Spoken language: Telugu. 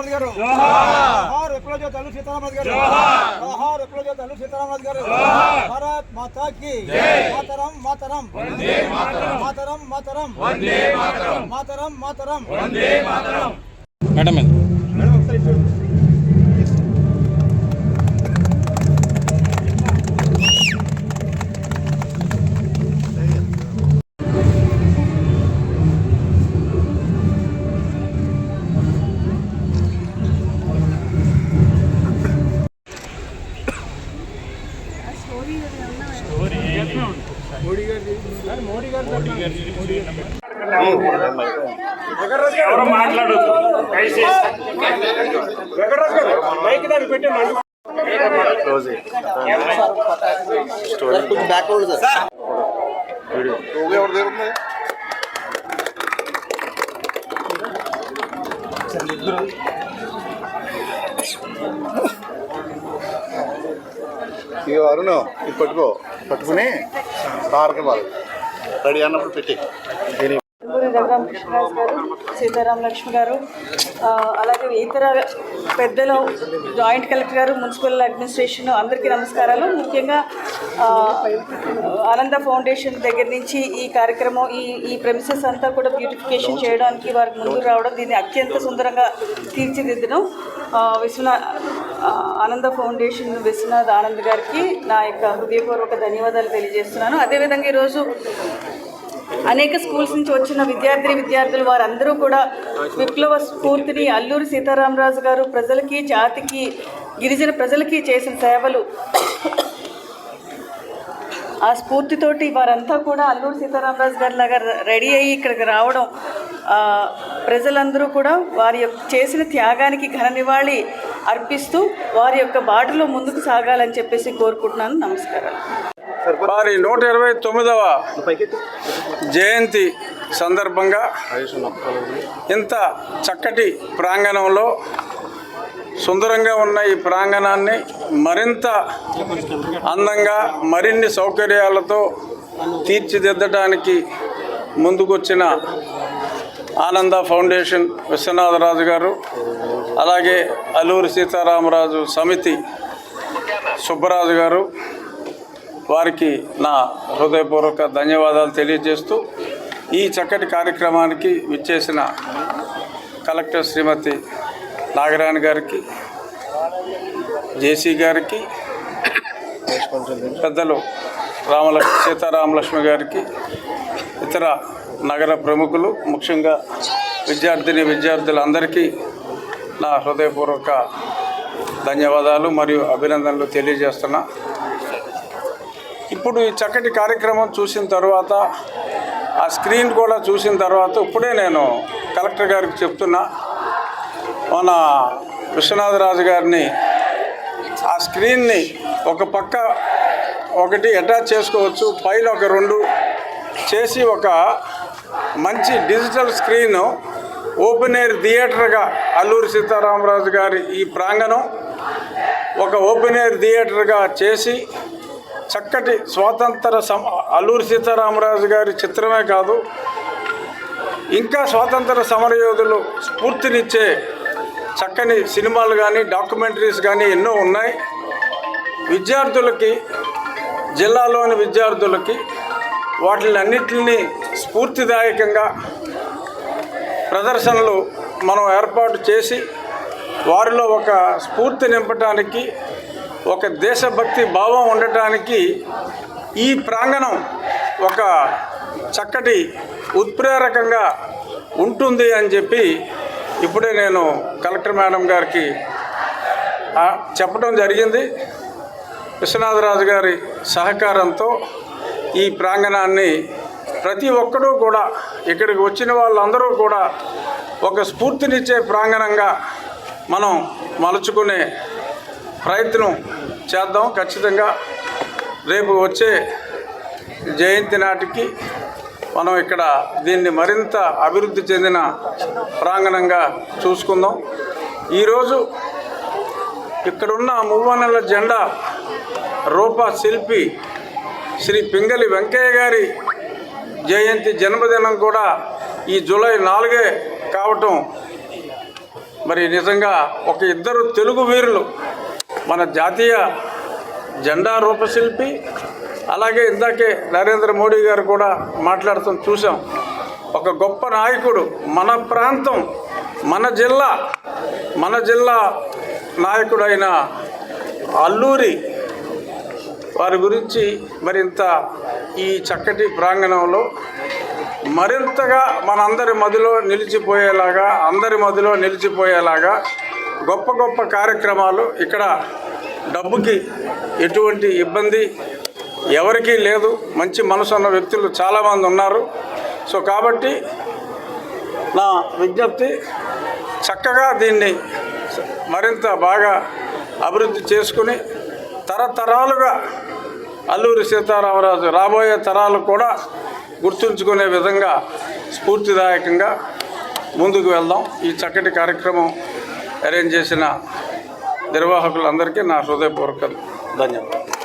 సీతారామరాజు గారు జోహార్ విప్లవ తల్లి సీతారామరాజు గారు జోహార్ విప్లవ తల్లి సీతారామరాజు గారు భారత్ మాతా కీ మాతరం మాతరం వందే మాతరం మాతరం మాతరం వందే మాతరం మాతరం మాతరం వందే మాతరం మేడం మేడం ఒకసారి చూడండి. ఎవరు మాట్లాడొద్దు ఇక అరుణ్ ఇది పట్టుకుని సార్కి బాగా రెడీ అన్నప్పుడు పెట్టి రఘురామ్ కృష్ణరాజు గారు, సీతారాం లక్ష్మి గారు, అలాగే ఇతర పెద్దలు, జాయింట్ కలెక్టర్ గారు, మున్సిపల్ అడ్మినిస్ట్రేషన్ అందరికీ నమస్కారాలు. ముఖ్యంగా ఆనంద ఫౌండేషన్ దగ్గర నుంచి ఈ కార్యక్రమం ఈ ప్రెమిసెస్ అంతా కూడా బ్యూటిఫికేషన్ చేయడానికి వారికి ముందుకు రావడం, దీన్ని అత్యంత సుందరంగా తీర్చిదిద్దడం ఆనంద ఫౌండేషన్ విశ్వనాథ్ ఆనంద్ గారికి నా యొక్క హృదయపూర్వక ధన్యవాదాలు తెలియజేస్తున్నాను. అదేవిధంగా ఈరోజు అనేక స్కూల్స్ నుంచి వచ్చిన విద్యార్థులు వారందరూ కూడా విప్లవ స్ఫూర్తిని అల్లూరి సీతారామరాజు గారు ప్రజలకి, జాతికి, గిరిజన ప్రజలకి చేసిన సేవలు, ఆ స్ఫూర్తితోటి వారంతా కూడా అల్లూరి సీతారామరాజు గారి లాగా రెడీ అయ్యి ఇక్కడికి రావడం, ప్రజలందరూ కూడా వారి యొక్క చేసిన త్యాగానికి ఘన నివాళి అర్పిస్తూ వారి యొక్క బాటలో ముందుకు సాగాలని చెప్పేసి కోరుకుంటున్నాను. నమస్కారాలు. వారి 129వ జయంతి సందర్భంగా ఇంత చక్కటి ప్రాంగణంలో సుందరంగా ఉన్న ఈ ప్రాంగణాన్ని మరింత అందంగా మరిన్ని సౌకర్యాలతో తీర్చిదిద్దడానికి ముందుకొచ్చిన ఆనంద ఫౌండేషన్ విశ్వనాథరాజు గారు, అలాగే అల్లూరి సీతారామరాజు సమితి సుబ్బరాజు గారు, వారికి నా హృదయపూర్వక ధన్యవాదాలు తెలియజేస్తూ ఈ చక్కటి కార్యక్రమానికి విచ్చేసిన కలెక్టర్ శ్రీమతి నాగరాణి గారికి, జేసీ గారికి, పెద్దలు సీతారామలక్ష్మి గారికి, ఇతర నగర ప్రముఖులు, ముఖ్యంగా విద్యార్థులందరికీ నా హృదయపూర్వక ధన్యవాదాలు మరియు అభినందనలు తెలియజేస్తున్నా. ఇప్పుడు ఈ చక్కటి కార్యక్రమం చూసిన తర్వాత, ఆ స్క్రీన్ కూడా చూసిన తర్వాత ఇప్పుడే నేను కలెక్టర్ గారికి చెప్తున్నా, మన విశ్వనాథరాజు గారిని ఆ స్క్రీన్ని ఒక పక్క ఒకటి అటాచ్ చేసుకోవచ్చు, పైన ఒక 2 చేసి ఒక మంచి డిజిటల్ స్క్రీన్ ఓపెన్ ఎయిర్ థియేటర్గా అల్లూరి సీతారామరాజు గారి ఈ ప్రాంగణం ఒక ఓపెన్ ఎయిర్ థియేటర్గా చేసి చక్కటి అల్లూరి సీతారామరాజు గారి చిత్రమే కాదు, ఇంకా స్వాతంత్ర సమరయోధులు స్ఫూర్తినిచ్చే చక్కని సినిమాలు కానీ డాక్యుమెంటరీస్ కానీ ఎన్నో ఉన్నాయి. విద్యార్థులకి, జిల్లాలోని విద్యార్థులకి వాటిలన్నిటిని స్ఫూర్తిదాయకంగా ప్రదర్శనలు మనం ఏర్పాటు చేసి వారిలో ఒక స్ఫూర్తి నింపడానికి, ఒక దేశభక్తి భావం ఉండటానికి ఈ ప్రాంగణం ఒక చక్కటి ఉత్ప్రేరకంగా ఉంటుంది అని చెప్పి ఇప్పుడే నేను కలెక్టర్ మేడం గారికి చెప్పడం జరిగింది. విశ్వనాథరాజు గారి సహకారంతో ఈ ప్రాంగణాన్ని ప్రతి ఒక్కరూ కూడా, ఇక్కడికి వచ్చిన వాళ్ళందరూ కూడా ఒక స్ఫూర్తినిచ్చే ప్రాంగణంగా మనం మలుచుకునే ప్రయత్నం చేద్దాం. ఖచ్చితంగా రేపు వచ్చే జయంతి నాటికి మనం ఇక్కడ దీన్ని మరింత అభివృద్ధి చెందిన ప్రాంగణంగా చూసుకుందాం. ఈరోజు ఇక్కడున్న మువ్వన్నెల జెండా రూప శిల్పి శ్రీ పింగళి వెంకయ్య గారి జయంతి జన్మదినం కూడా ఈ జూలై 4 కావటం మరి నిజంగా ఒక ఇద్దరు తెలుగు వీరులు మన జాతీయ జెండా రూపశిల్పి, అలాగే ఇందాకే నరేంద్ర మోడీ గారు కూడా మాట్లాడుతూ చూసాం. ఒక గొప్ప నాయకుడు, మన ప్రాంతం, మన జిల్లా నాయకుడైన అల్లూరి వారి గురించి మరింత ఈ చక్కటి ప్రాంగణంలో మరింతగా మనందరి మదిలో నిలిచిపోయేలాగా గొప్ప గొప్ప కార్యక్రమాలు. ఇక్కడ డబ్బుకి ఎటువంటి ఇబ్బంది ఎవరికీ లేదు. మంచి మనసు ఉన్న వ్యక్తులు చాలామంది ఉన్నారు. సో కాబట్టి నా విజ్ఞప్తి, చక్కగా దీన్ని మరింత బాగా అభివృద్ధి చేసుకుని తరతరాలుగా అల్లూరి సీతారామరాజు రాబోయే తరాలు కూడా గుర్తుంచుకునే విధంగా స్ఫూర్తిదాయకంగా ముందుకు వెళ్దాం. ఈ చక్కటి కార్యక్రమం అరేంజ్ చేసిన నిర్వాహకులందరికీ నా హృదయపూర్వక ధన్యవాదాలు.